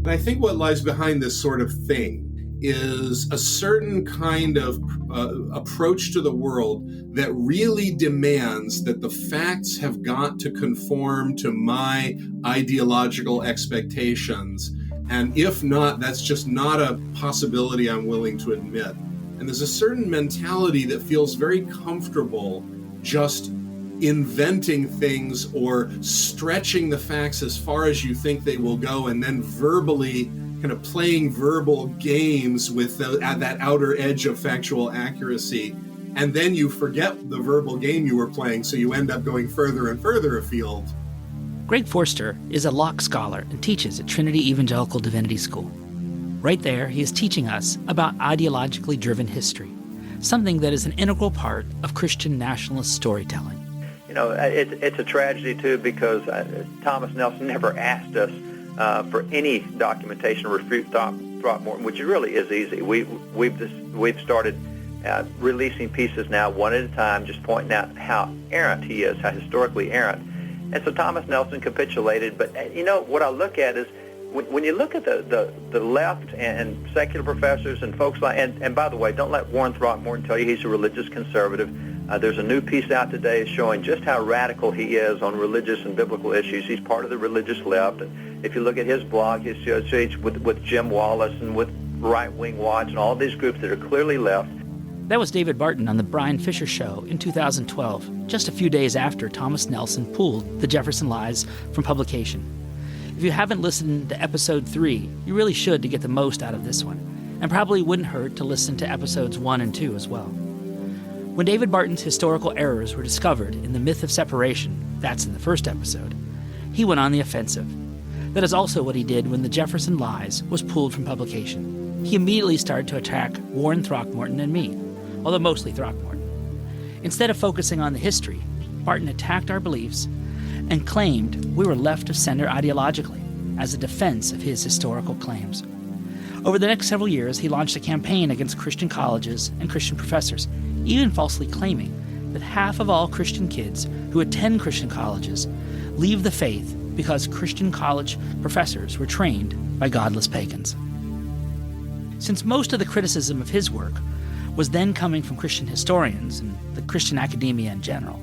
I think what lies behind this sort of thing is a certain kind of approach to the world that really demands that the facts have got to conform to my ideological expectations. And if not, that's just not a possibility I'm willing to admit. And there's a certain mentality that feels very comfortable just inventing things or stretching the facts as far as you think they will go, and then verbally kind of playing verbal games with at that outer edge of factual accuracy. And then you forget the verbal game you were playing, so you end up going further and further afield. Greg Forster is a Locke scholar and teaches at Trinity Evangelical Divinity School. Right there, he is teaching us about ideologically driven history, something that is an integral part of Christian nationalist storytelling. You know, it's a tragedy, too, because Thomas Nelson never asked us for any documentation to refute Throckmorton, which really is easy. We've started releasing pieces now one at a time, just pointing out how errant he is, how historically errant. And so Thomas Nelson capitulated. But, you know, what I look at is when you look at the left and secular professors and folks like, and by the way, don't let Warren Throckmorton tell you he's a religious conservative. There's a new piece out today showing just how radical he is on religious and biblical issues. He's part of the religious left. And if you look at his blog, his page with Jim Wallace and with Right Wing Watch and all these groups that are clearly left. That was David Barton on The Brian Fisher Show in 2012, just a few days after Thomas Nelson pulled the Jefferson Lies from publication. If you haven't listened to episode 3, you really should to get the most out of this one, and probably wouldn't hurt to listen to episodes 1 and 2 as well. When David Barton's historical errors were discovered in The Myth of Separation, that's in the first episode, he went on the offensive. That is also what he did when The Jefferson Lies was pulled from publication. He immediately started to attack Warren Throckmorton and me, although mostly Throckmorton. Instead of focusing on the history, Barton attacked our beliefs and claimed we were left of center ideologically as a defense of his historical claims. Over the next several years, he launched a campaign against Christian colleges and Christian professors, even falsely claiming that half of all Christian kids who attend Christian colleges leave the faith because Christian college professors were trained by godless pagans. Since most of the criticism of his work was then coming from Christian historians and the Christian academia in general,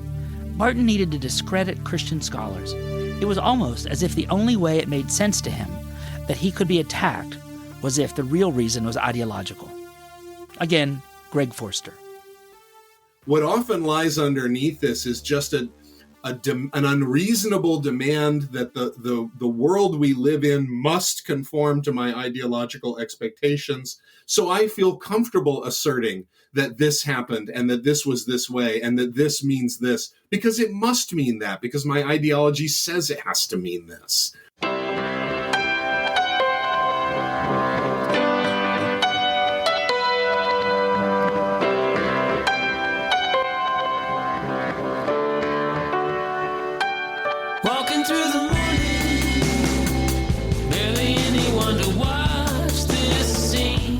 Barton needed to discredit Christian scholars. It was almost as if the only way it made sense to him that he could be attacked was if the real reason was ideological. Again, Greg Forster. What often lies underneath this is just an unreasonable demand that the world we live in must conform to my ideological expectations. So I feel comfortable asserting that this happened and that this was this way and that this means this, because it must mean that, because my ideology says it has to mean this. Walking through the morning, barely anyone to watch this scene.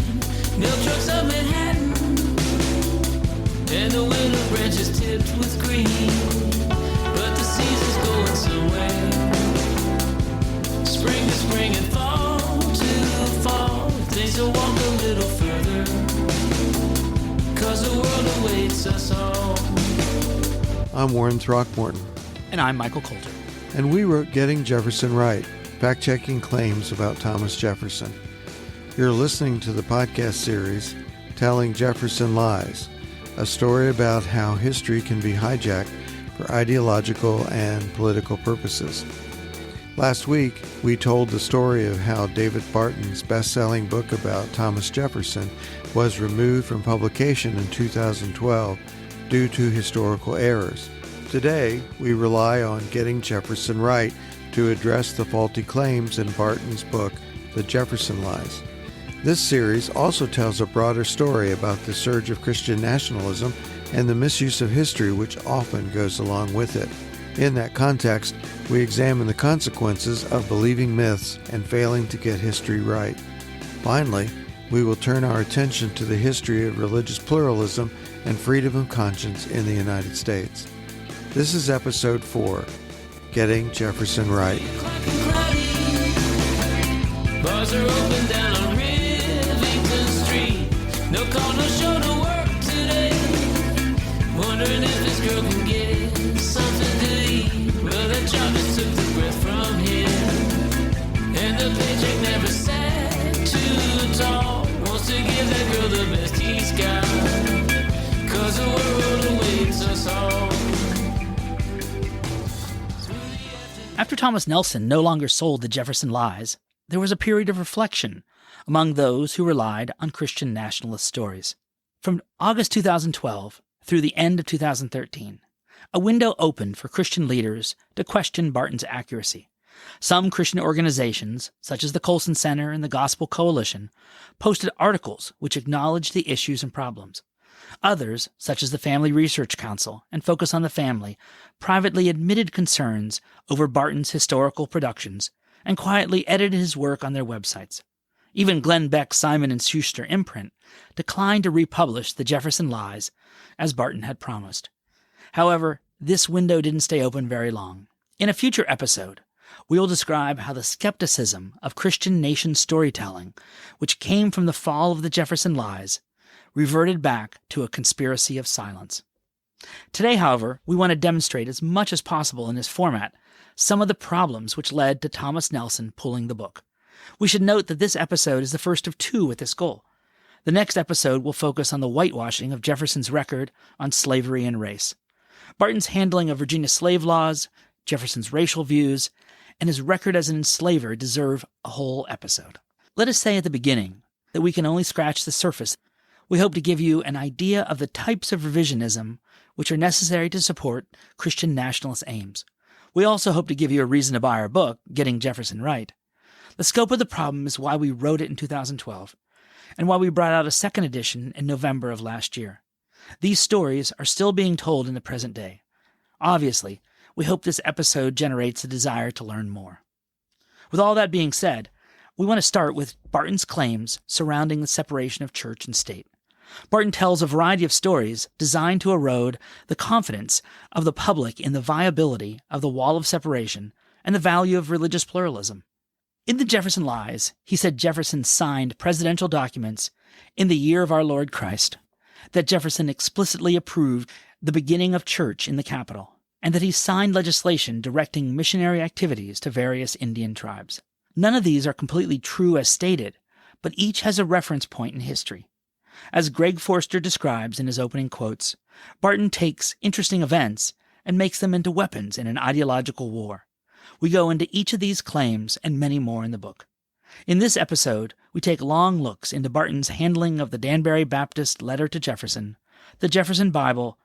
Milk trucks of Manhattan, and the willow branches tipped with green. But the season's going somewhere. Spring to spring and fall to fall. Things will walk a little further, 'cause the world awaits us all. I'm Warren Throckmorton. And I'm Michael Coulter. And we wrote Getting Jefferson Right, fact-checking claims about Thomas Jefferson. You're listening to the podcast series, Telling Jefferson Lies, a story about how history can be hijacked for ideological and political purposes. Last week, we told the story of how David Barton's best-selling book about Thomas Jefferson was removed from publication in 2012 due to historical errors. Today, we rely on Getting Jefferson Right to address the faulty claims in Barton's book, The Jefferson Lies. This series also tells a broader story about the surge of Christian nationalism and the misuse of history which often goes along with it. In that context, we examine the consequences of believing myths and failing to get history right. Finally, we will turn our attention to the history of religious pluralism and freedom of conscience in the United States. This is episode 4, Getting Jefferson Right. Bars are open down on Rivington Street. No call, no show, no work today. Wondering if this girl can get something to eat. Well, that job just took the breath from him. And the paycheck never sat too tall. Wants to give that girl the best he's got. 'Cause the world awaits us all. After Thomas Nelson no longer sold the Jefferson Lies, there was a period of reflection among those who relied on Christian nationalist stories. From August 2012 through the end of 2013, a window opened for Christian leaders to question Barton's accuracy. Some Christian organizations, such as the Colson Center and the Gospel Coalition, posted articles which acknowledged the issues and problems. Others, such as the Family Research Council and Focus on the Family, privately admitted concerns over Barton's historical productions and quietly edited his work on their websites. Even Glenn Beck's Simon & Schuster imprint declined to republish the Jefferson Lies as Barton had promised. However, this window didn't stay open very long. In a future episode, we will describe how the skepticism of Christian nation storytelling, which came from the fall of the Jefferson Lies, reverted back to a conspiracy of silence. Today, however, we want to demonstrate as much as possible in this format some of the problems which led to Thomas Nelson pulling the book. We should note that this episode is the first of two with this goal. The next episode will focus on the whitewashing of Jefferson's record on slavery and race, Barton's handling of Virginia slave laws, Jefferson's racial views, and his record as an enslaver deserve a whole episode. Let us say at the beginning that we can only scratch the surface. We hope to give you an idea of the types of revisionism which are necessary to support Christian nationalist aims. We also hope to give you a reason to buy our book, Getting Jefferson Right. The scope of the problem is why we wrote it in 2012, and why we brought out a second edition in November of last year. These stories are still being told in the present day. Obviously, we hope this episode generates a desire to learn more. With all that being said, we want to start with Barton's claims surrounding the separation of church and state. Barton tells a variety of stories designed to erode the confidence of the public in the viability of the wall of separation and the value of religious pluralism. In the Jefferson Lies, he said Jefferson signed presidential documents in the year of our Lord Christ, that Jefferson explicitly approved the beginning of church in the capital, and that he signed legislation directing missionary activities to various Indian tribes. None of these are completely true as stated, but each has a reference point in history. As Greg Forster describes in his opening quotes, Barton takes interesting events and makes them into weapons in an ideological war. We go into each of these claims and many more in the book. In this episode, we take long looks into Barton's handling of the Danbury Baptist letter to Jefferson, the Jefferson Bible,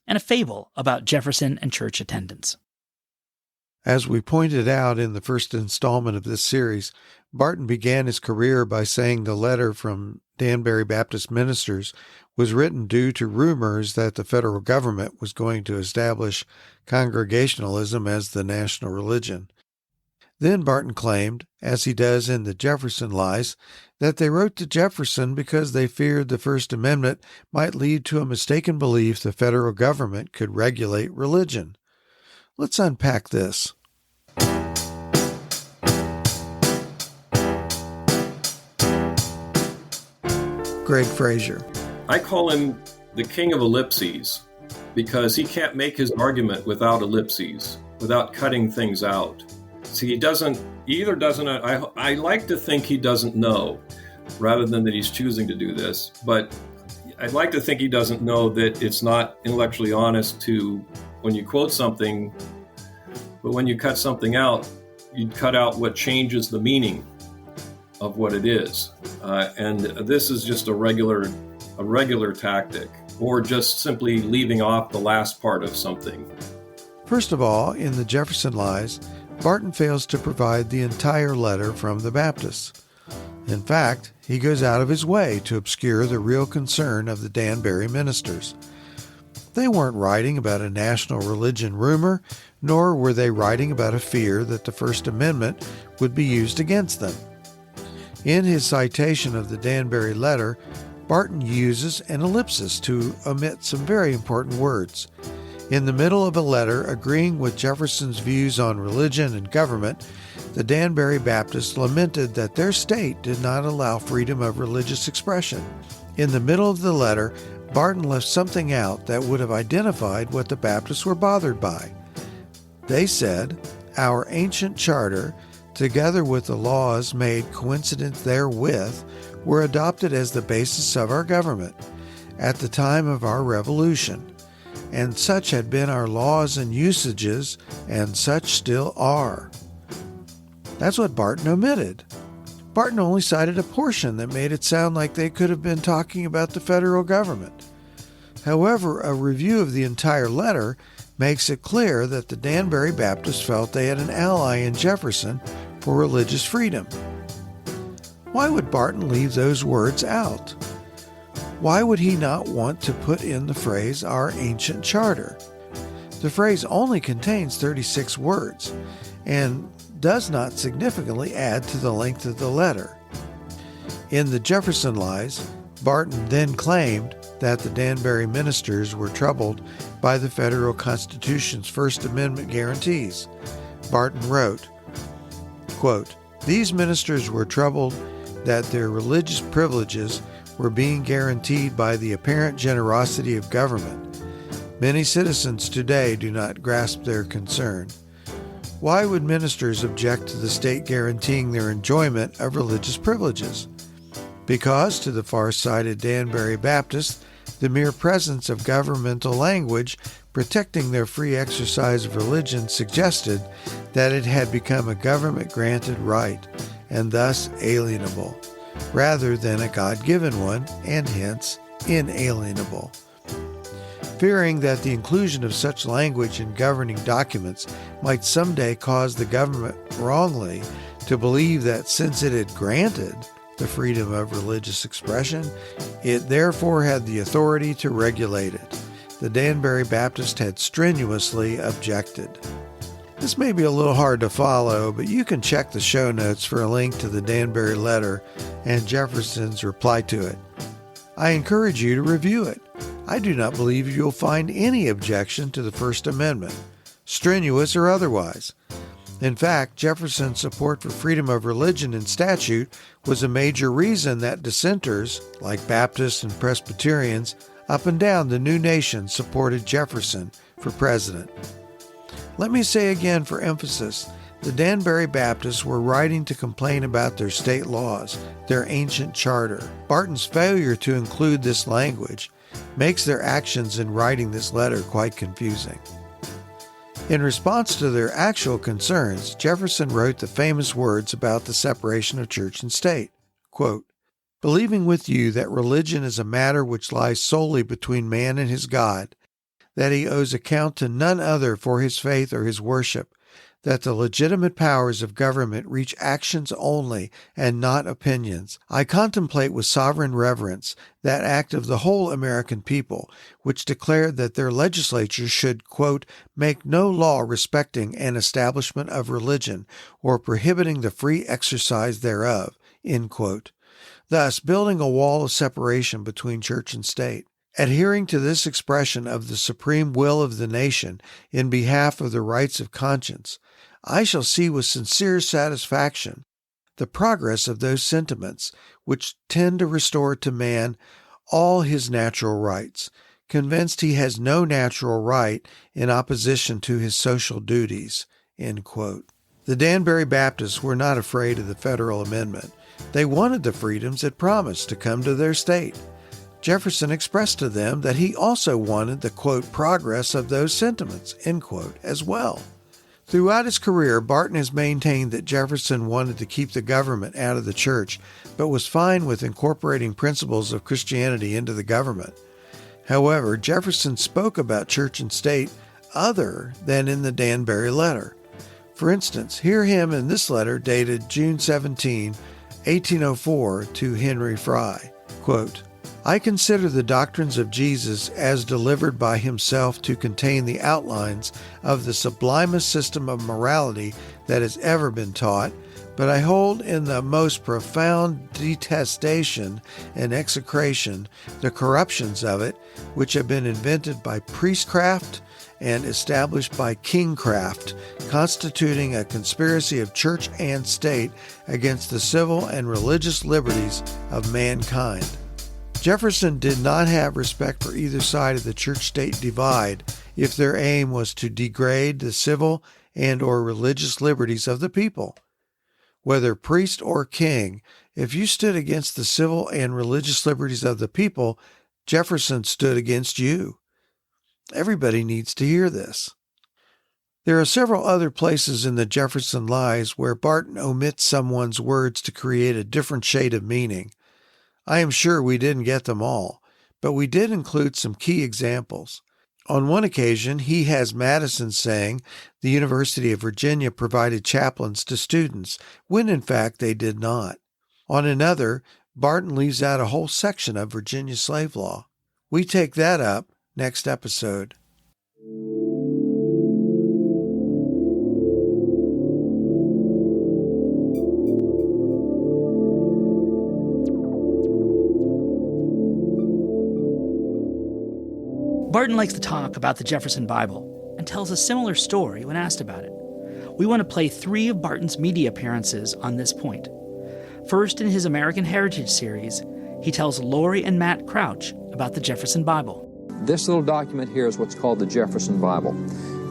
and a fable about Jefferson and church attendance. As we pointed out in the first installment of this series, Barton began his career by saying the letter from Danbury Baptist ministers was written due to rumors that the federal government was going to establish Congregationalism as the national religion. Then Barton claimed, as he does in the Jefferson Lies, that they wrote to Jefferson because they feared the First Amendment might lead to a mistaken belief the federal government could regulate religion. Let's unpack this. Greg Frazier. I call him the king of ellipses because he can't make his argument without ellipses, without cutting things out. See, I like to think he doesn't know, rather than that he's choosing to do this, but I'd like to think he doesn't know that it's not intellectually honest to, when you quote something, but when you cut something out, you cut out what changes the meaning of what it is. And this is just a regular tactic, or just simply leaving off the last part of something. First of all, in the Jefferson Lies, Barton fails to provide the entire letter from the Baptists. In fact, he goes out of his way to obscure the real concern of the Danbury ministers. They weren't writing about a national religion rumor, nor were they writing about a fear that the First Amendment would be used against them. In his citation of the Danbury letter, Barton uses an ellipsis to omit some very important words. In the middle of a letter agreeing with Jefferson's views on religion and government, the Danbury Baptists lamented that their state did not allow freedom of religious expression. In the middle of the letter, Barton left something out that would have identified what the Baptists were bothered by. They said, "Our ancient charter, together with the laws made coincident therewith, were adopted as the basis of our government at the time of our Revolution, and such had been our laws and usages, and such still are." That's what Barton omitted. Barton only cited a portion that made it sound like they could have been talking about the federal government. However, a review of the entire letter makes it clear that the Danbury Baptists felt they had an ally in Jefferson for religious freedom. Why would Barton leave those words out? Why would he not want to put in the phrase, "our ancient charter"? The phrase only contains 36 words and does not significantly add to the length of the letter. In the Jefferson Lies, Barton then claimed that the Danbury ministers were troubled by the federal Constitution's First Amendment guarantees. Barton wrote, quote, "These ministers were troubled that their religious privileges were being guaranteed by the apparent generosity of government. Many citizens today do not grasp their concern. Why would ministers object to the state guaranteeing their enjoyment of religious privileges? Because, to the far-sighted Danbury Baptists, the mere presence of governmental language protecting their free exercise of religion suggested that it had become a government-granted right, and thus alienable, rather than a God-given one, and hence inalienable. Fearing that the inclusion of such language in governing documents might someday cause the government wrongly to believe that since it had granted the freedom of religious expression, it therefore had the authority to regulate it, the Danbury Baptist had strenuously objected. This may be a little hard to follow, but you can check the show notes for a link to the Danbury letter and Jefferson's reply to it. I encourage you to review it. I do not believe you'll find any objection to the First Amendment, strenuous or otherwise. In fact, Jefferson's support for freedom of religion and statute was a major reason that dissenters, like Baptists and Presbyterians, up and down the new nation supported Jefferson for president. Let me say again for emphasis, the Danbury Baptists were writing to complain about their state laws, their ancient charter. Barton's failure to include this language makes their actions in writing this letter quite confusing. In response to their actual concerns, Jefferson wrote the famous words about the separation of church and state. Quote, "Believing with you that religion is a matter which lies solely between man and his God, that he owes account to none other for his faith or his worship, that the legitimate powers of government reach actions only and not opinions, I contemplate with sovereign reverence that act of the whole American people, which declared that their legislature should, quote, make no law respecting an establishment of religion or prohibiting the free exercise thereof, end quote, thus building a wall of separation between church and state. Adhering to this expression of the supreme will of the nation in behalf of the rights of conscience, I shall see with sincere satisfaction the progress of those sentiments which tend to restore to man all his natural rights, convinced he has no natural right in opposition to his social duties." End quote. The Danbury Baptists were not afraid of the federal amendment. They wanted the freedoms it promised to come to their state. Jefferson expressed to them that he also wanted the, quote, progress of those sentiments, end quote, as well. Throughout his career, Barton has maintained that Jefferson wanted to keep the government out of the church, but was fine with incorporating principles of Christianity into the government. However, Jefferson spoke about church and state other than in the Danbury letter. For instance, hear him in this letter dated June 17, 1804, to Henry Fry. Quote, "I consider the doctrines of Jesus as delivered by himself to contain the outlines of the sublimest system of morality that has ever been taught, but I hold in the most profound detestation and execration the corruptions of it, which have been invented by priestcraft and established by kingcraft, constituting a conspiracy of church and state against the civil and religious liberties of mankind. Jefferson did not have respect for either side of the church-state divide if their aim was to degrade the civil and or religious liberties of the people. Whether priest or king, if you stood against the civil and religious liberties of the people, Jefferson stood against you. Everybody needs to hear this. There are several other places in the Jefferson Lies where Barton omits someone's words to create a different shade of meaning. I am sure we didn't get them all, but we did include some key examples. On one occasion, he has Madison saying the University of Virginia provided chaplains to students, when in fact they did not. On another, Barton leaves out a whole section of Virginia slave law. We take that up next episode. Barton likes to talk about the Jefferson Bible and tells a similar story when asked about it. We want to play 3 of Barton's media appearances on this point. First, in his American Heritage series, he tells Lori and Matt Crouch about the Jefferson Bible. This little document here is what's called the Jefferson Bible.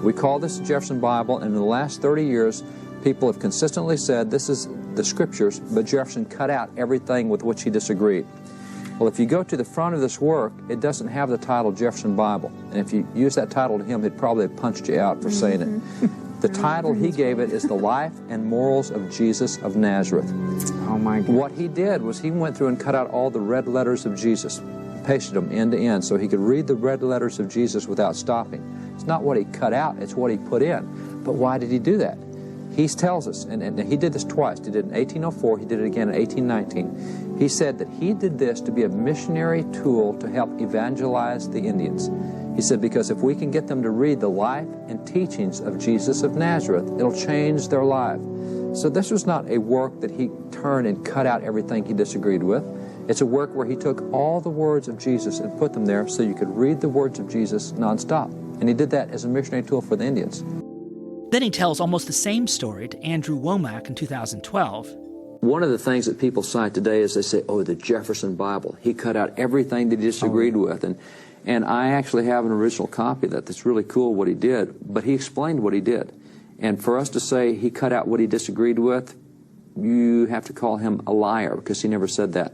We call this the Jefferson Bible, and in the last 30 years, people have consistently said this is the scriptures, but Jefferson cut out everything with which he disagreed. Well, if you go to the front of this work, it doesn't have the title Jefferson Bible. And if you use that title to him, he'd probably have punched you out for saying it. The title he gave it is The Life and Morals of Jesus of Nazareth. Oh my God. What he did was he went through and cut out all the red letters of Jesus, pasted them end to end so he could read the red letters of Jesus without stopping. It's not what he cut out, it's what he put in. But why did he do that? He tells us, and he did this twice. He did it in 1804, he did it again in 1819. He said that he did this to be a missionary tool to help evangelize the Indians. He said, because if we can get them to read the life and teachings of Jesus of Nazareth, it'll change their life. So this was not a work that he turned and cut out everything he disagreed with. It's a work where he took all the words of Jesus and put them there so you could read the words of Jesus nonstop. And he did that as a missionary tool for the Indians. Then he tells almost the same story to Andrew Womack in 2012. One of the things that people cite today is they say, oh, the Jefferson Bible. He cut out everything that he disagreed with. And I actually have an original copy of that that's really cool what he did, but he explained what he did. And for us to say he cut out what he disagreed with, you have to call him a liar because he never said that.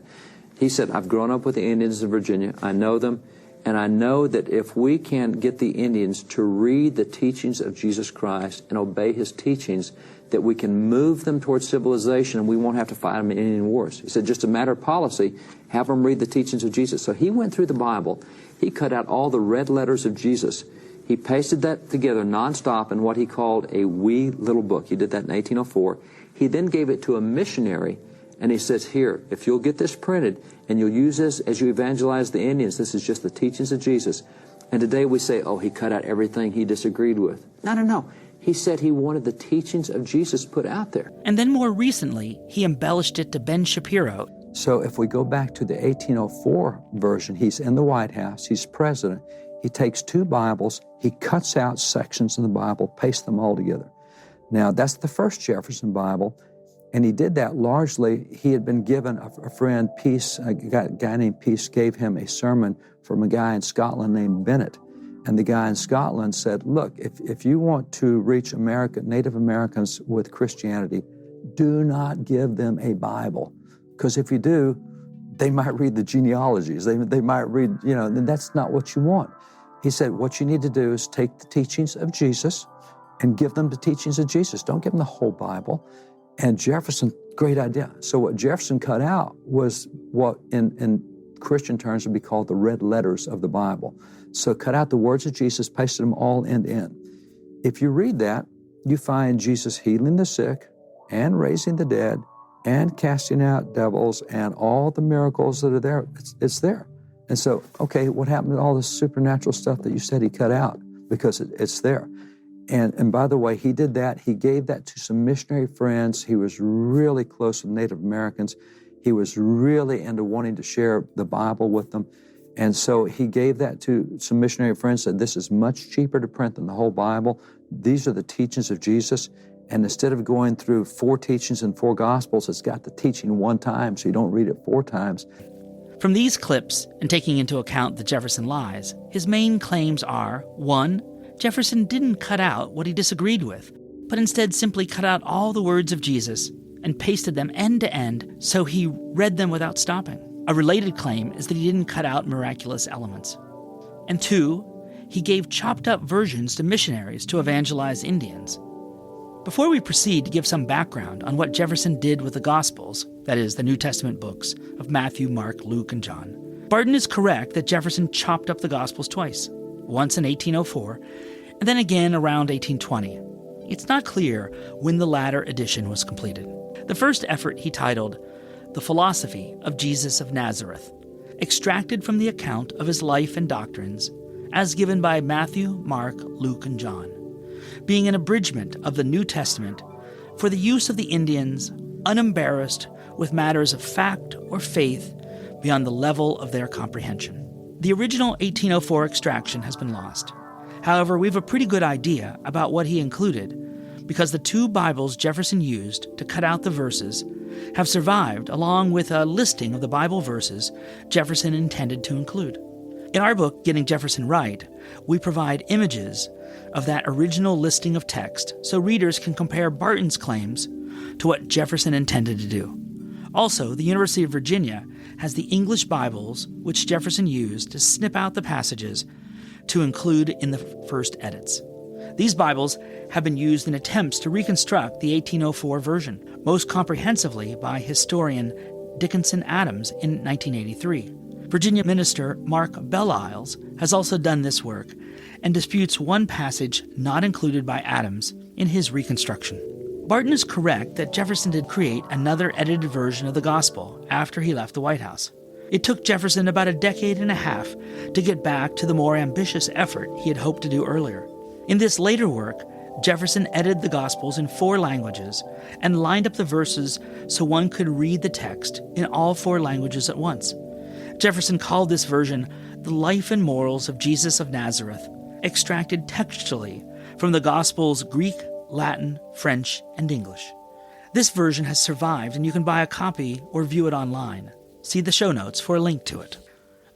He said, I've grown up with the Indians in Virginia. I know them. And I know that if we can get the Indians to read the teachings of Jesus Christ and obey his teachings, that we can move them towards civilization and we won't have to fight them in Indian wars. He said, just a matter of policy, have them read the teachings of Jesus. So he went through the Bible. He cut out all the red letters of Jesus. He pasted that together nonstop in what he called a wee little book. He did that in 1804. He then gave it to a missionary, and he says, here, if you'll get this printed and you'll use this as you evangelize the Indians, this is just the teachings of Jesus. And today we say, oh, he cut out everything he disagreed with. No. He said he wanted the teachings of Jesus put out there. And then more recently, he embellished it to Ben Shapiro. So if we go back to the 1804 version, he's in the White House, he's president, he takes 2 Bibles, he cuts out sections in the Bible, pastes them all together. Now, that's the first Jefferson Bible. And he did that largely. He had been given a friend, Peace, a guy named Peace, gave him a sermon from a guy in Scotland named Bennett. And the guy in Scotland said, look, if you want to reach Native Americans with Christianity, do not give them a Bible. Because if you do, they might read the genealogies. They might read, and that's not what you want. He said, what you need to do is take the teachings of Jesus and give them the teachings of Jesus. Don't give them the whole Bible. And Jefferson, great idea. So what Jefferson cut out was what in Christian terms would be called the red letters of the Bible. So cut out the words of Jesus, pasted them all end to end. If you read that, you find Jesus healing the sick and raising the dead and casting out devils and all the miracles that are there. It's there. And so, okay, what happened to all this supernatural stuff that you said he cut out? Because it's there. And by the way, he did that. He gave that to some missionary friends. He was really close with Native Americans. He was really into wanting to share the Bible with them. And so he gave that to some missionary friends, said, this is much cheaper to print than the whole Bible. These are the teachings of Jesus. And instead of going through 4 teachings and 4 Gospels, it's got the teaching one time, so you don't read it 4 times. From these clips, and taking into account the Jefferson lies, his main claims are, 1, Jefferson didn't cut out what he disagreed with, but instead simply cut out all the words of Jesus and pasted them end to end so he read them without stopping. A related claim is that he didn't cut out miraculous elements. And 2, he gave chopped up versions to missionaries to evangelize Indians. Before we proceed to give some background on what Jefferson did with the Gospels, that is, the New Testament books of Matthew, Mark, Luke, and John, Barton is correct that Jefferson chopped up the Gospels twice, once in 1804, and then again around 1820. It's not clear when the latter edition was completed. The first effort he titled The Philosophy of Jesus of Nazareth, extracted from the account of his life and doctrines as given by Matthew, Mark, Luke, and John, being an abridgment of the New Testament for the use of the Indians, unembarrassed with matters of fact or faith beyond the level of their comprehension. The original 1804 extraction has been lost. However, we have a pretty good idea about what he included because the 2 Bibles Jefferson used to cut out the verses have survived, along with a listing of the Bible verses Jefferson intended to include. In our book, Getting Jefferson Right, we provide images of that original listing of text so readers can compare Barton's claims to what Jefferson intended to do. Also, the University of Virginia has the English Bibles which Jefferson used to snip out the passages to include in the first edits. These Bibles have been used in attempts to reconstruct the 1804 version, most comprehensively by historian Dickinson Adams in 1983. Virginia minister Mark Belle-Isles has also done this work and disputes one passage not included by Adams in his reconstruction. Barton is correct that Jefferson did create another edited version of the Gospel after he left the White House. It took Jefferson about a decade and a half to get back to the more ambitious effort he had hoped to do earlier. In this later work, Jefferson edited the Gospels in 4 languages and lined up the verses so one could read the text in all 4 languages at once. Jefferson called this version The Life and Morals of Jesus of Nazareth, extracted textually from the Gospels Greek, Latin, French, and English. This version has survived, and you can buy a copy or view it online. See the show notes for a link to it.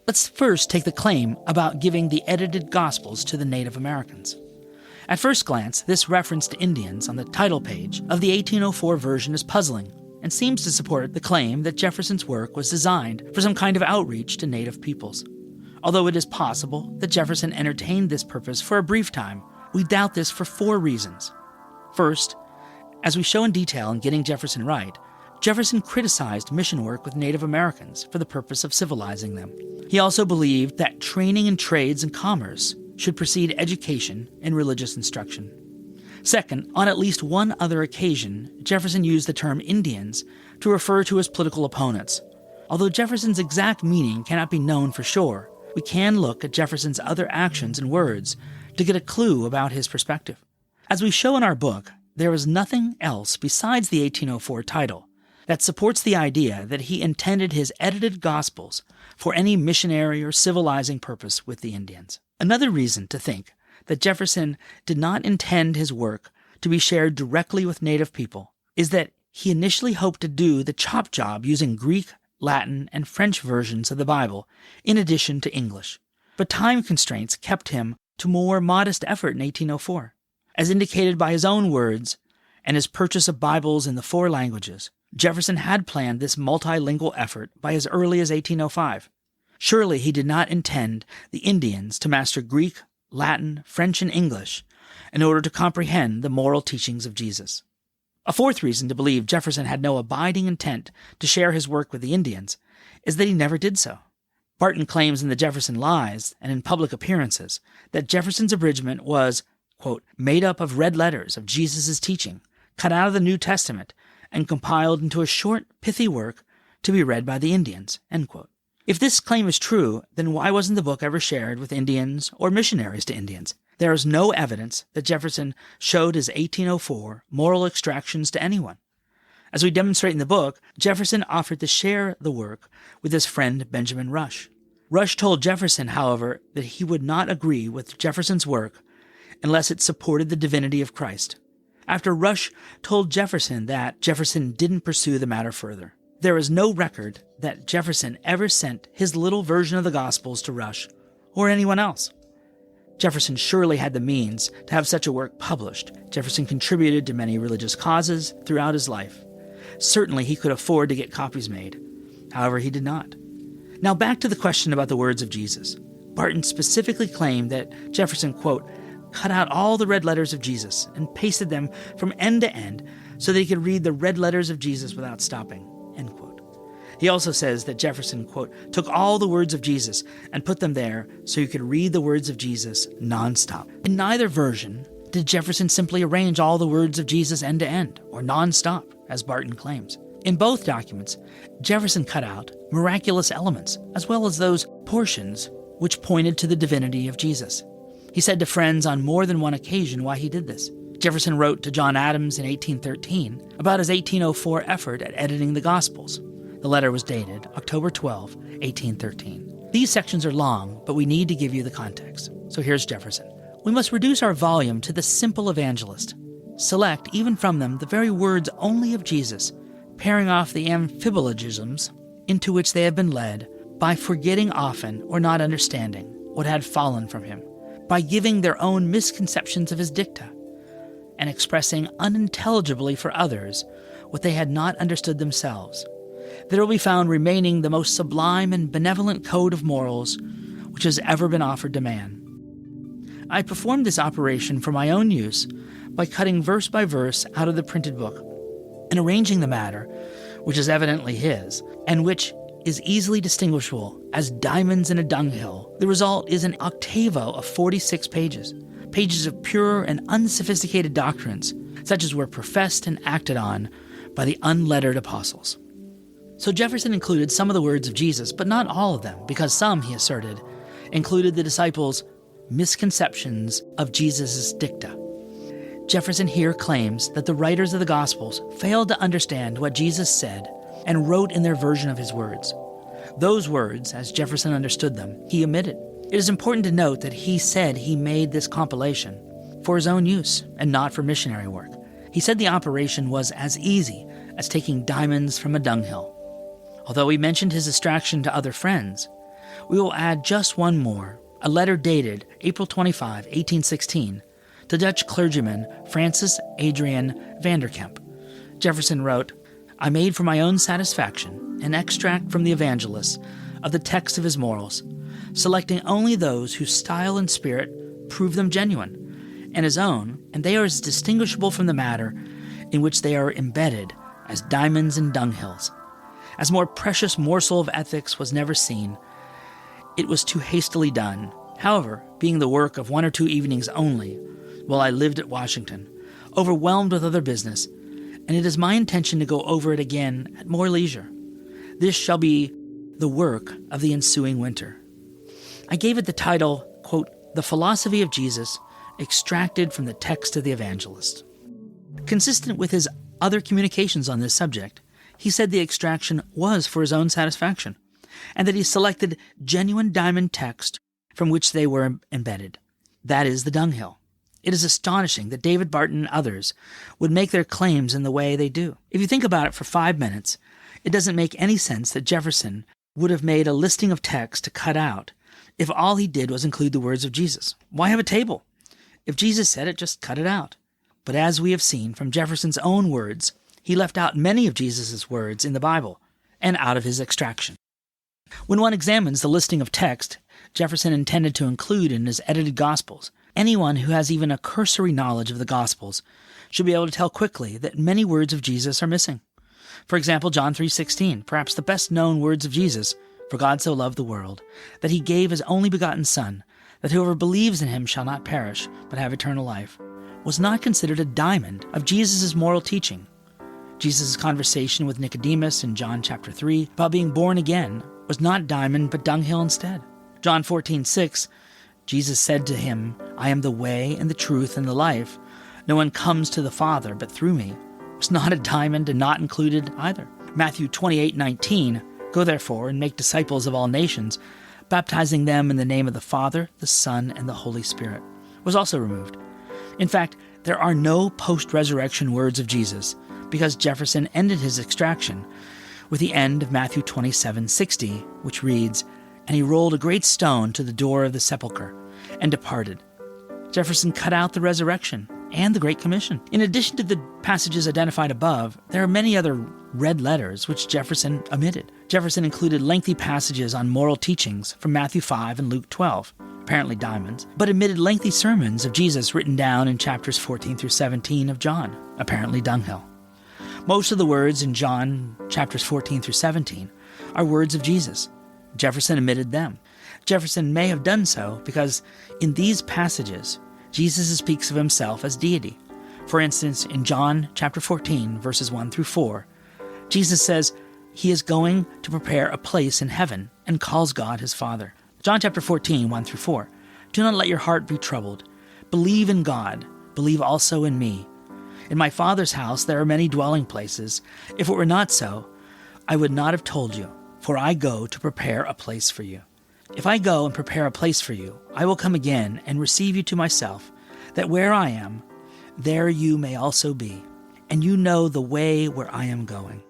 Let's first take the claim about giving the edited Gospels to the Native Americans. At first glance, this reference to Indians on the title page of the 1804 version is puzzling and seems to support the claim that Jefferson's work was designed for some kind of outreach to Native peoples. Although it is possible that Jefferson entertained this purpose for a brief time, we doubt this for 4 reasons. First, as we show in detail in Getting Jefferson Right, Jefferson criticized mission work with Native Americans for the purpose of civilizing them. He also believed that training in trades and commerce should precede education and religious instruction. Second, on at least one other occasion, Jefferson used the term Indians to refer to his political opponents. Although Jefferson's exact meaning cannot be known for sure, we can look at Jefferson's other actions and words to get a clue about his perspective. As we show in our book, there is nothing else besides the 1804 title that supports the idea that he intended his edited Gospels for any missionary or civilizing purpose with the Indians. Another reason to think that Jefferson did not intend his work to be shared directly with Native people is that he initially hoped to do the chop job using Greek, Latin, and French versions of the Bible in addition to English. But time constraints kept him to more modest effort in 1804. As indicated by his own words and his purchase of Bibles in the 4 languages, Jefferson had planned this multilingual effort by as early as 1805. Surely he did not intend the Indians to master Greek, Latin, French, and English in order to comprehend the moral teachings of Jesus. A 4th reason to believe Jefferson had no abiding intent to share his work with the Indians is that he never did so. Barton claims in the Jefferson Lies and in public appearances that Jefferson's abridgment was, quote, made up of red letters of Jesus' teaching, cut out of the New Testament, and compiled into a short, pithy work to be read by the Indians, end quote. If this claim is true, then why wasn't the book ever shared with Indians or missionaries to Indians? There is no evidence that Jefferson showed his 1804 moral extractions to anyone. As we demonstrate in the book, Jefferson offered to share the work with his friend Benjamin Rush. Rush told Jefferson, however, that he would not agree with Jefferson's work unless it supported the divinity of Christ. After Rush told Jefferson that, Jefferson didn't pursue the matter further. There is no record that Jefferson ever sent his little version of the Gospels to Rush or anyone else. Jefferson surely had the means to have such a work published. Jefferson contributed to many religious causes throughout his life. Certainly he could afford to get copies made. However, he did not. Now back to the question about the words of Jesus. Barton specifically claimed that Jefferson, quote, cut out all the red letters of Jesus and pasted them from end to end so that he could read the red letters of Jesus without stopping, end quote. He also says that Jefferson, quote, took all the words of Jesus and put them there so he could read the words of Jesus nonstop. In neither version did Jefferson simply arrange all the words of Jesus end to end or nonstop, as Barton claims. In both documents, Jefferson cut out miraculous elements as well as those portions which pointed to the divinity of Jesus. He said to friends on more than one occasion why he did this. Jefferson wrote to John Adams in 1813 about his 1804 effort at editing the Gospels. The letter was dated October 12, 1813. These sections are long, but we need to give you the context. So here's Jefferson. We must reduce our volume to the simple evangelist. Select, even from them, the very words only of Jesus, pairing off the amphibologisms into which they have been led by forgetting often or not understanding what had fallen from him, by giving their own misconceptions of his dicta, and expressing unintelligibly for others what they had not understood themselves. There will be found remaining the most sublime and benevolent code of morals which has ever been offered to man. I performed this operation for my own use by cutting verse by verse out of the printed book and arranging the matter, which is evidently his, and which is easily distinguishable as diamonds in a dunghill. The result is an octavo of 46 pages, pages of pure and unsophisticated doctrines, such as were professed and acted on by the unlettered apostles. So Jefferson included some of the words of Jesus, but not all of them, because some, he asserted, included the disciples' misconceptions of Jesus' dicta. Jefferson here claims that the writers of the Gospels failed to understand what Jesus said and wrote in their version of his words. Those words, as Jefferson understood them, he omitted. It is important to note that he said he made this compilation for his own use and not for missionary work. He said the operation was as easy as taking diamonds from a dunghill. Although he mentioned his extraction to other friends, we will add just one more, a letter dated April 25, 1816, to Dutch clergyman Francis Adrian Vanderkemp. Jefferson wrote, I made for my own satisfaction an extract from the evangelists of the text of his morals, selecting only those whose style and spirit prove them genuine, and his own, and they are as distinguishable from the matter in which they are embedded as diamonds in dunghills. As more precious morsel of ethics was never seen, it was too hastily done. However, being the work of 1 or 2 evenings only, while I lived at Washington, overwhelmed with other business, and it is my intention to go over it again at more leisure. This shall be the work of the ensuing winter. I gave it the title, quote, The Philosophy of Jesus, extracted from the text of the evangelist. Consistent with his other communications on this subject, he said the extraction was for his own satisfaction, and that he selected genuine diamond text from which they were embedded. That is the dunghill. It is astonishing that David Barton and others would make their claims in the way they do. If you think about it for 5 minutes, it doesn't make any sense that Jefferson would have made a listing of text to cut out if all he did was include the words of Jesus. Why have a table? If Jesus said it, just cut it out. But as we have seen from Jefferson's own words, he left out many of Jesus' words in the Bible and out of his extraction. When one examines the listing of text Jefferson intended to include in his edited Gospels, anyone who has even a cursory knowledge of the Gospels should be able to tell quickly that many words of Jesus are missing. For example, John 3:16, perhaps the best-known words of Jesus, for God so loved the world, that he gave his only begotten Son, that whoever believes in him shall not perish, but have eternal life, was not considered a diamond of Jesus' moral teaching. Jesus' conversation with Nicodemus in John chapter 3 about being born again was not diamond but dunghill instead. John 14:6, Jesus said to him, I am the way and the truth and the life. No one comes to the Father but through me. Was not a diamond and not included either. Matthew 28:19, go therefore and make disciples of all nations, baptizing them in the name of the Father, the Son, and the Holy Spirit, was also removed. In fact, there are no post-resurrection words of Jesus because Jefferson ended his extraction with the end of Matthew 27:60, which reads, "And he rolled a great stone to the door of the sepulchre and departed." Jefferson cut out the resurrection and the Great Commission. In addition to the passages identified above, there are many other red letters which Jefferson omitted. Jefferson included lengthy passages on moral teachings from Matthew 5 and Luke 12, apparently diamonds, but omitted lengthy sermons of Jesus written down in chapters 14 through 17 of John, apparently dunghill. Most of the words in John chapters 14 through 17 are words of Jesus. Jefferson omitted them. Jefferson may have done so because in these passages, Jesus speaks of himself as deity. For instance, in John chapter 14, verses 1 through 4, Jesus says he is going to prepare a place in heaven and calls God his Father. John chapter 14, 1 through 4, "Do not let your heart be troubled. Believe in God. Believe also in me. In my Father's house there are many dwelling places. If it were not so, I would not have told you, for I go to prepare a place for you. If I go and prepare a place for you, I will come again and receive you to myself, that where I am, there you may also be, and you know the way where I am going."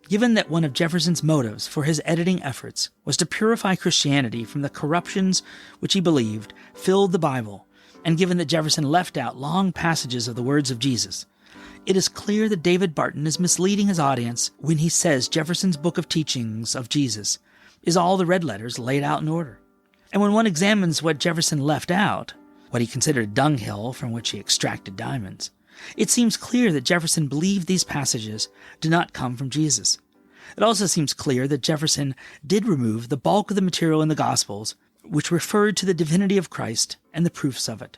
Given that one of Jefferson's motives for his editing efforts was to purify Christianity from the corruptions which he believed filled the Bible, and given that Jefferson left out long passages of the words of Jesus, it is clear that David Barton is misleading his audience when he says Jefferson's book of teachings of Jesus is all the red letters laid out in order. And when one examines what Jefferson left out, what he considered dunghill from which he extracted diamonds, it seems clear that Jefferson believed these passages did not come from Jesus. It also seems clear that Jefferson did remove the bulk of the material in the Gospels which referred to the divinity of Christ and the proofs of it.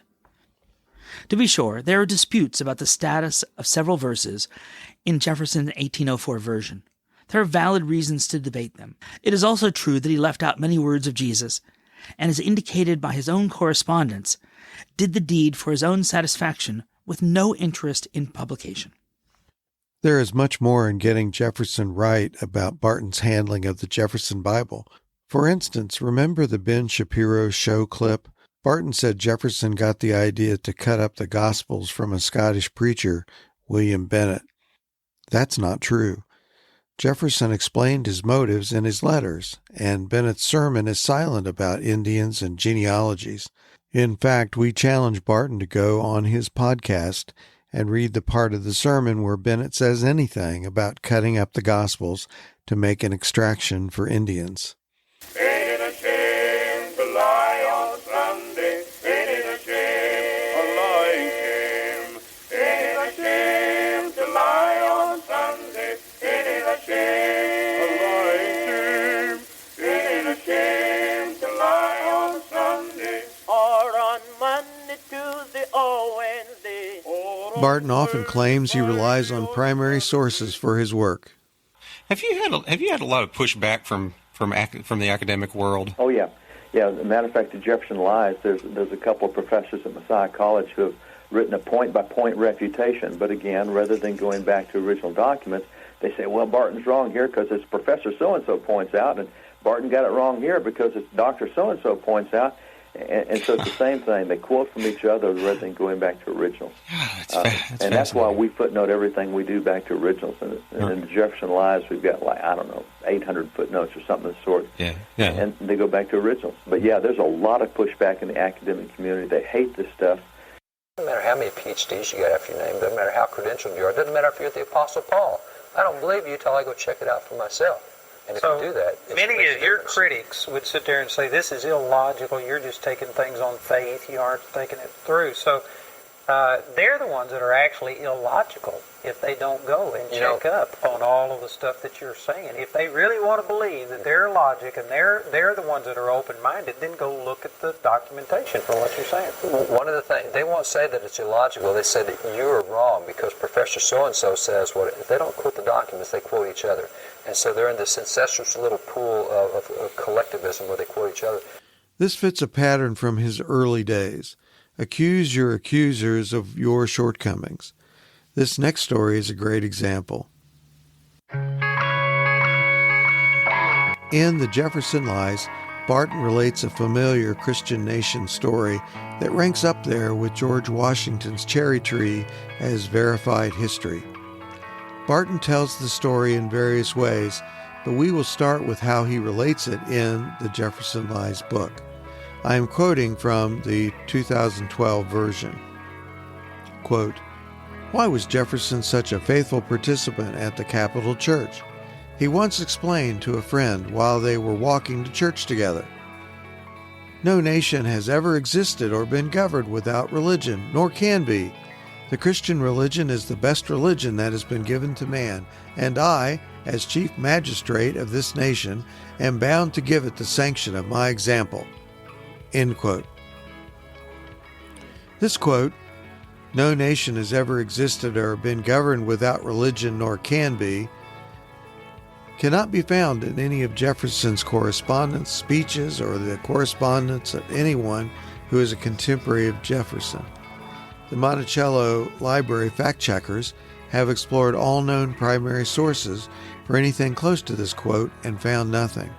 To be sure, there are disputes about the status of several verses in Jefferson's 1804 version. There are valid reasons to debate them. It is also true that he left out many words of Jesus, and as indicated by his own correspondence, did the deed for his own satisfaction with no interest in publication. There is much more in getting Jefferson right about Barton's handling of the Jefferson Bible. For instance, remember the Ben Shapiro show clip? Barton said Jefferson got the idea to cut up the Gospels from a Scottish preacher, William Bennett. That's not true. Jefferson explained his motives in his letters, and Bennett's sermon is silent about Indians and genealogies. In fact, we challenge Barton to go on his podcast and read the part of the sermon where Bennett says anything about cutting up the Gospels to make an extraction for Indians. Ain't it a shame to lie on Sunday? Ain't it a shame, a lying shame? Ain't it a shame to lie on Sunday? Ain't it a shame, a lying shame? Ain't it a shame to lie on Sunday? Or on Monday, Tuesday, or Wednesday? Barton often claims he relies on primary sources for his work. Have you had a lot of pushback from the academic world? Oh, yeah. Yeah, as a matter of fact, the Jefferson Lies, there's a couple of professors at Messiah College who have written a point-by-point refutation, but again, rather than going back to original documents, they say, well, Barton's wrong here because it's Professor so-and-so points out, and Barton got it wrong here because it's Dr. so-and-so points out, and so it's the same thing. They quote from each other rather than going back to originals. That's why we footnote everything we do back to originals. And in the Jefferson Lives, we've got 800 footnotes or something of the sort. Yeah. And they go back to originals. But yeah, there's a lot of pushback in the academic community. They hate this stuff. Doesn't matter how many PhDs you got after your name. Doesn't matter how credentialed you are. Doesn't matter if you're the Apostle Paul. I don't believe you till I go check it out for myself. And if you do that, many of your critics would sit there and say, this is illogical, you're just taking things on faith, you aren't thinking it through. So they're the ones that are actually illogical if they don't go and check up on all of the stuff that you're saying. If they really want to believe that their logic and they're the ones that are open-minded, then go look at the documentation for what you're saying. One of the things, they won't say that it's illogical. They say that you are wrong because Professor so-and-so says what. If they don't quote the documents, they quote each other. And so they're in this incestuous little pool of collectivism where they quote each other. This fits a pattern from his early days. Accuse your accusers of your shortcomings. This next story is a great example. In the Jefferson Lies, Barton relates a familiar Christian nation story that ranks up there with George Washington's cherry tree as verified history. Barton tells the story in various ways, but we will start with how he relates it in the Jefferson Lies book. I am quoting from the 2012 version. Quote, "Why was Jefferson such a faithful participant at the Capitol Church? He once explained to a friend while they were walking to church together, 'No nation has ever existed or been governed without religion, nor can be. The Christian religion is the best religion that has been given to man, and I, as chief magistrate of this nation, am bound to give it the sanction of my example.'" End quote. This quote, "No nation has ever existed or been governed without religion, nor can be," cannot be found in any of Jefferson's correspondence, speeches, or the correspondence of anyone who is a contemporary of Jefferson. The Monticello Library fact-checkers have explored all known primary sources for anything close to this quote and found nothing.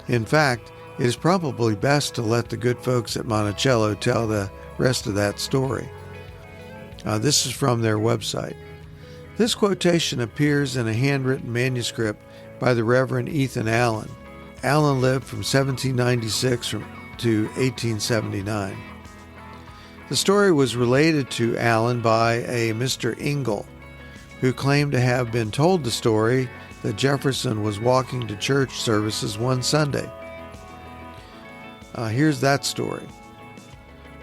In fact, it is probably best to let the good folks at Monticello tell the rest of that story. This is from their website. This quotation appears in a handwritten manuscript by the Reverend Ethan Allen. Allen lived from 1796 to 1879. The story was related to Allen by a Mr. Ingle, who claimed to have been told the story that Jefferson was walking to church services one Sunday. Here's that story.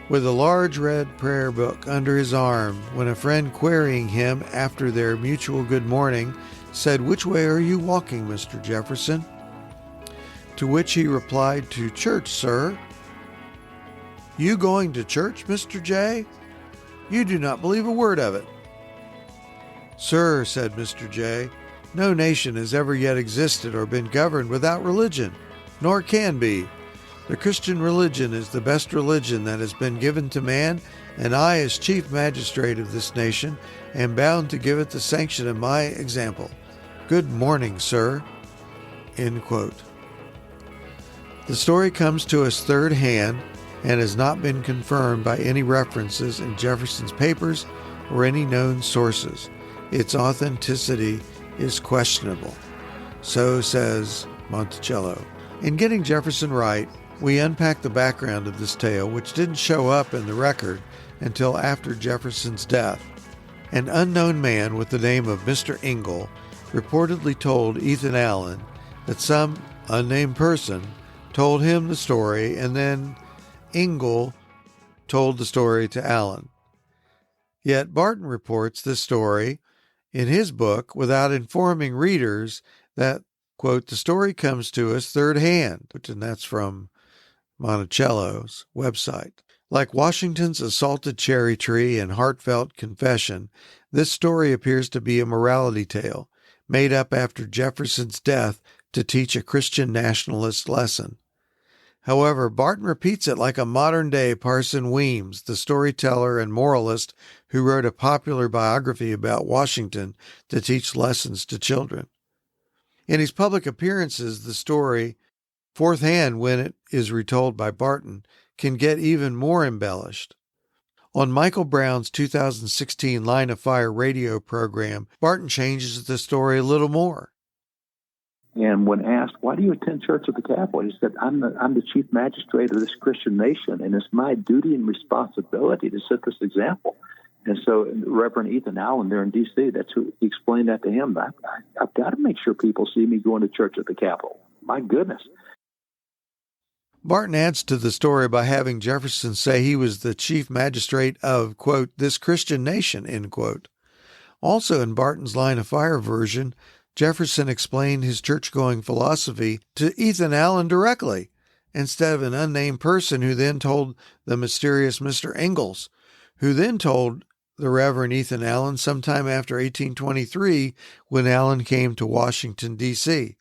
With a large red prayer book under his arm, when a friend querying him after their mutual good morning said, "Which way are you walking, Mr. Jefferson?" To which he replied, "To church, sir." "You going to church, Mr. J? You do not believe a word of it." "Sir," said Mr. J, "no nation has ever yet existed or been governed without religion, nor can be. The Christian religion is the best religion that has been given to man, and I, as chief magistrate of this nation, am bound to give it the sanction of my example. Good morning, sir." End quote. The story comes to us third hand and has not been confirmed by any references in Jefferson's papers or any known sources. Its authenticity is questionable. So says Monticello. In Getting Jefferson Right, we unpack the background of this tale, which didn't show up in the record until after Jefferson's death. An unknown man with the name of Mr. Ingle reportedly told Ethan Allen that some unnamed person told him the story, and then Ingle told the story to Allen. Yet Barton reports this story in his book without informing readers that, quote, "the story comes to us third hand," and that's from Monticello's website. Like Washington's assaulted cherry tree and heartfelt confession, this story appears to be a morality tale made up after Jefferson's death to teach a Christian nationalist lesson. However, Barton repeats it like a modern-day Parson Weems, the storyteller and moralist who wrote a popular biography about Washington to teach lessons to children. In his public appearances, the story, fourth hand when it is retold by Barton, can get even more embellished. On Michael Brown's 2016 Line of Fire radio program, Barton changes the story a little more. And when asked, "Why do you attend church at the Capitol?" he said, I'm the chief magistrate of this Christian nation, and it's my duty and responsibility to set this example. And so Reverend Ethan Allen there in D.C., that's who he explained that to him. I've got to make sure people see me going to church at the Capitol. My goodness. Barton adds to the story by having Jefferson say he was the chief magistrate of, quote, "this Christian nation," end quote. Also in Barton's Line of Fire version, Jefferson explained his church-going philosophy to Ethan Allen directly, instead of an unnamed person who then told the mysterious Mr. Ingalls, who then told the Reverend Ethan Allen sometime after 1823 when Allen came to Washington, D.C.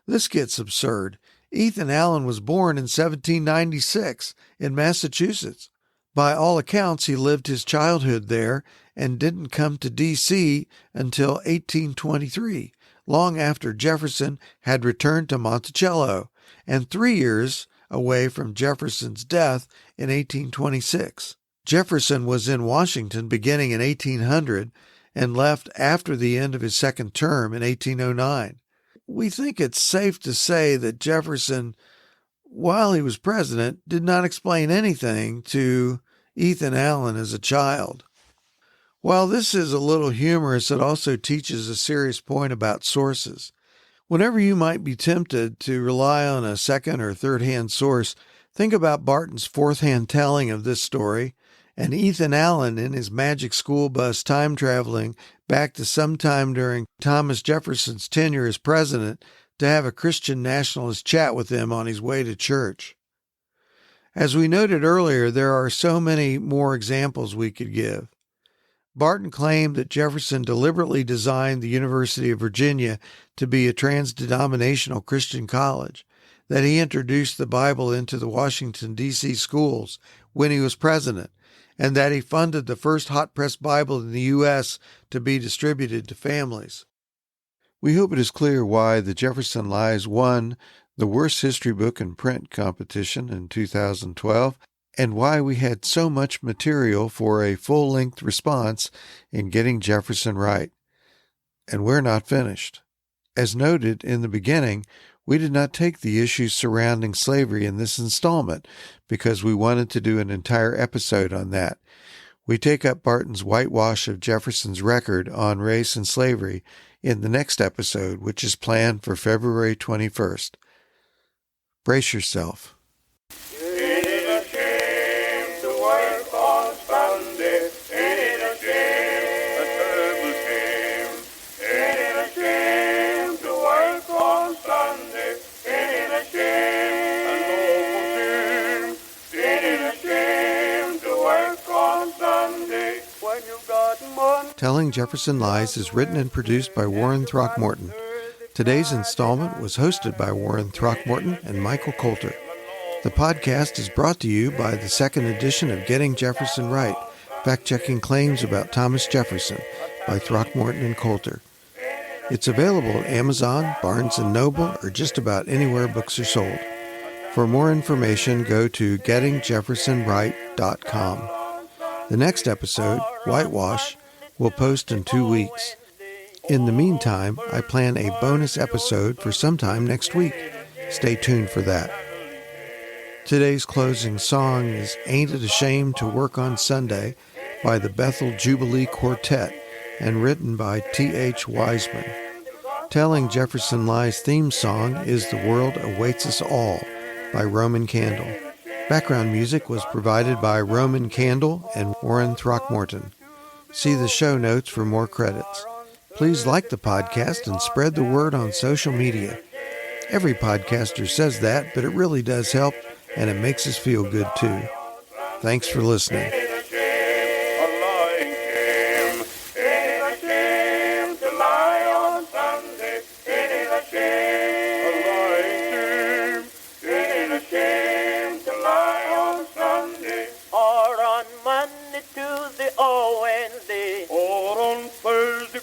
This gets absurd. Ethan Allen was born in 1796 in Massachusetts. By all accounts, he lived his childhood there and didn't come to D.C. until 1823, long after Jefferson had returned to Monticello, and 3 years away from Jefferson's death in 1826. Jefferson was in Washington beginning in 1800 and left after the end of his second term in 1809. We think it's safe to say that Jefferson, while he was president, did not explain anything to Ethan Allen as a child. While this is a little humorous, it also teaches a serious point about sources. Whenever you might be tempted to rely on a second or third-hand source, think about Barton's fourth-hand telling of this story, and Ethan Allen in his magic school bus time traveling back to sometime during Thomas Jefferson's tenure as president to have a Christian nationalist chat with him on his way to church. As we noted earlier, there are so many more examples we could give. Barton claimed that Jefferson deliberately designed the University of Virginia to be a trans-denominational Christian college, that he introduced the Bible into the Washington, D.C. schools when he was president, and that he funded the first hot-press Bible in the U.S. to be distributed to families. We hope it is clear why the Jefferson Lies won the Worst History Book in Print competition in 2012, and why we had so much material for a full-length response in Getting Jefferson Right. And we're not finished. As noted in the beginning, we did not take the issues surrounding slavery in this installment because we wanted to do an entire episode on that. We take up Barton's whitewash of Jefferson's record on race and slavery in the next episode, which is planned for February 21st. Brace yourself. Telling Jefferson Lies is written and produced by Warren Throckmorton. Today's installment was hosted by Warren Throckmorton and Michael Coulter. The podcast is brought to you by the second edition of Getting Jefferson Right, fact-checking claims about Thomas Jefferson by Throckmorton and Coulter. It's available at Amazon, Barnes & Noble, or just about anywhere books are sold. For more information, go to gettingjeffersonright.com. The next episode, Whitewash, will post in 2 weeks. In the meantime, I plan a bonus episode for sometime next week. Stay tuned for that. Today's closing song is Ain't It a Shame to Work on Sunday by the Bethel Jubilee Quartet and written by T.H. Wiseman. Telling Jefferson Lies theme song is The World Awaits Us All by Roman Candle. Background music was provided by Roman Candle and Warren Throckmorton. See the show notes for more credits. Please like the podcast and spread the word on social media. Every podcaster says that, but it really does help, and it makes us feel good too. Thanks for listening.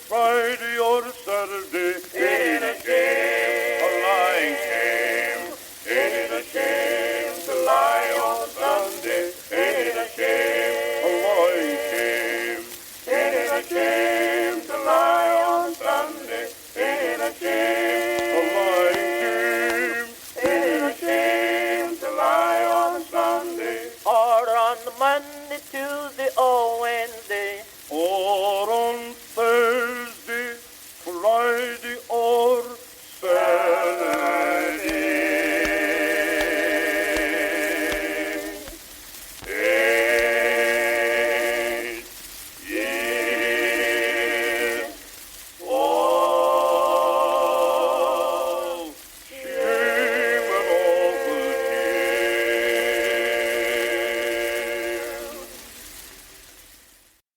Friday or Saturday, ain't it a shame a lying shame? Ain't it a shame to lie on Sunday? Ain't it a shame a lying shame? Ain't it a shame to lie on Sunday? Ain't it a shame?